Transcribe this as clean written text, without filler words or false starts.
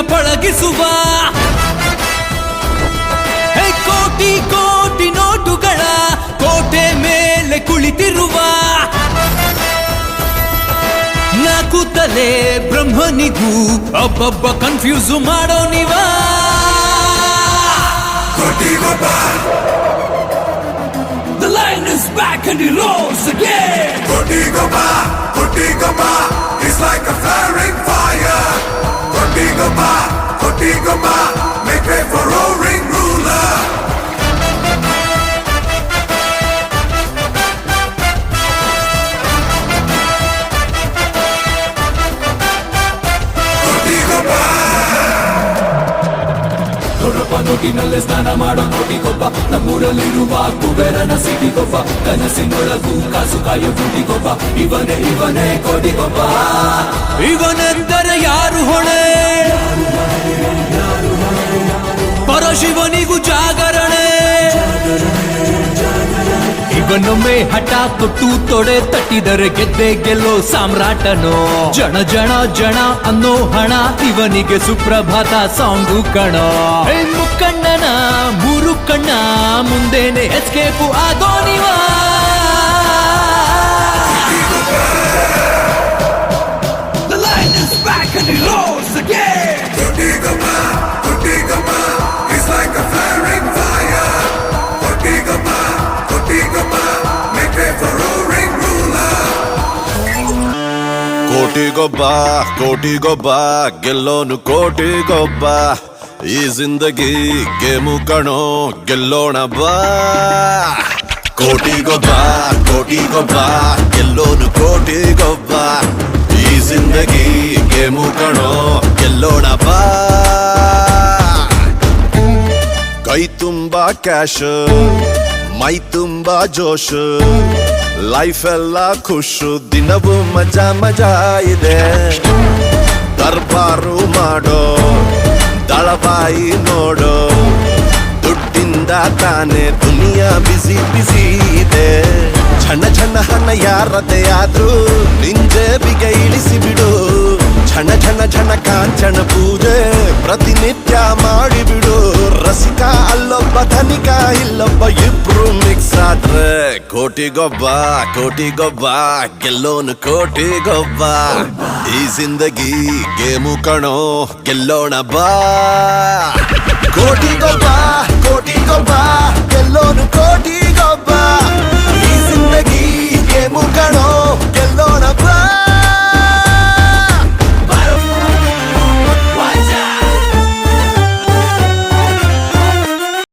ಪಳಗಿಸುವ ಕೋಟಿ ಕೋಟಿ ನೋಟುಗಳ ಕೋಟೆ ಮೇಲೆ ಕುಳಿತಿರುವ ನಾಕುತ್ತಲೇ ಬ್ರಹ್ಮನಿಗೂ ಒಬ್ಬೊಬ್ಬ ಕನ್ಫ್ಯೂಸ್ ಮಾಡೋ ನೀವ The lion is back and he roars again. Kotigaba, it's like a flaring fire. Kotigaba, make way for roaring ruler. ನೋಟಿನಲ್ಲೇ ಸ್ನಾನ ಮಾಡೋ ಕೋಟಿಗೊಬ್ಬ ನಮ್ಮೂರಲ್ಲಿರುವ ಕುಬೇರನ ಸಿಟಿಗೊಬ್ಬ ಕನಸಿನೊಳಗೂ ಕಾಸು ಕಾಯೋ ಕೋಟಿಗೊಬ್ಬ ಇವನೇ ಕೋಟಿಗೊಬ್ಬ ಇವನೆಂದರೆ ಯಾರು ಹೊಣೆ ಪರಶಿವನಿಗೂ ಜಾಗರಣೆ ಇವನೊಮ್ಮೆ ಹಠ ಕೊಟ್ಟು ತೊಡೆ ತಟ್ಟಿದರೆ ಗೆದ್ದೆ ಗೆಲ್ಲೋ ಸಾಮ್ರಾಟನೋ ಜನ ಜನ ಜನ ಅನ್ನೋ ಹಣ ಇವನಿಗೆ ಸುಪ್ರಭಾತ ಸಾಂಗು ಕಣ ಮುಕ್ಕಣ್ಣನ ಮೂರು ಕಣ್ಣ ಮುಂದೇನೆ ಎಸ್ಕೇಪು ಆಗೋ ನೀವ The lion is back and he roars again. Kotigaba, it's like a flaring fire. Kotigaba, make way for roaring ruler. Kotigobba ಗೆಲ್ಲೋನು Kotigobba ಈ ಜಿಂದಗಿ ಗೇಮು ಕಣೋ ಗೆಲ್ಲೋಣ ಬಾ ಕೋಟಿಗೊಬ್ಬ ಗೆಲ್ಲೋನು ಕೋಟಿಗೊಬ್ಬ ಈ ಜಿಂದಗಿ ಗೇಮು ಕಣೋ ಗೆಲ್ಲೋಣ ಬಾ ಕೈ ತುಂಬಾ ಕ್ಯಾಶ್ ಮೈ ತುಂಬಾ ಜೋಶ್ ಲೈಫ್ ಎಲ್ಲ ಖುಷು ದಿನವೂ ಮಜಾ ಇದೆ ದರ್ಬಾರು ಮಾಡೋ ದಳಬಾಯಿ ನೋಡೋ ದುಡ್ಡಿಂದ ತಾನೇ ದುನಿಯಾ ಬಿಸಿ ಇದೆ ಝಣ ಹಣ ಯಾರದೇ ಆದ್ರೂ ನಿಂಜೇಬಿಗೆ ಇಳಿಸಿ ಬಿಡು ಝಣ ಕಾಂಚನ ಪೂಜೆ ಪ್ರತಿನಿತ್ಯ ಮಾಡಿಬಿಡು ರಸಿಕ ಅಲ್ಲೊಬ್ಬ ಧನಿಕ ಇಲ್ಲೊಬ್ಬ ಇಬ್ರು ಮಿಕ್ಸ್ ಆದ್ರೆ ಕೋಟಿಗೊಬ್ಬ ಗೆಲ್ಲೋನು ಕೋಟಿಗೊಬ್ಬ ಈ ಜಿಂದಗಿ ಗೇಮು ಕಣೋ ಗೆಲ್ಲೋಣ ಬಾ ಕೋಟಿಗೊಬ್ಬ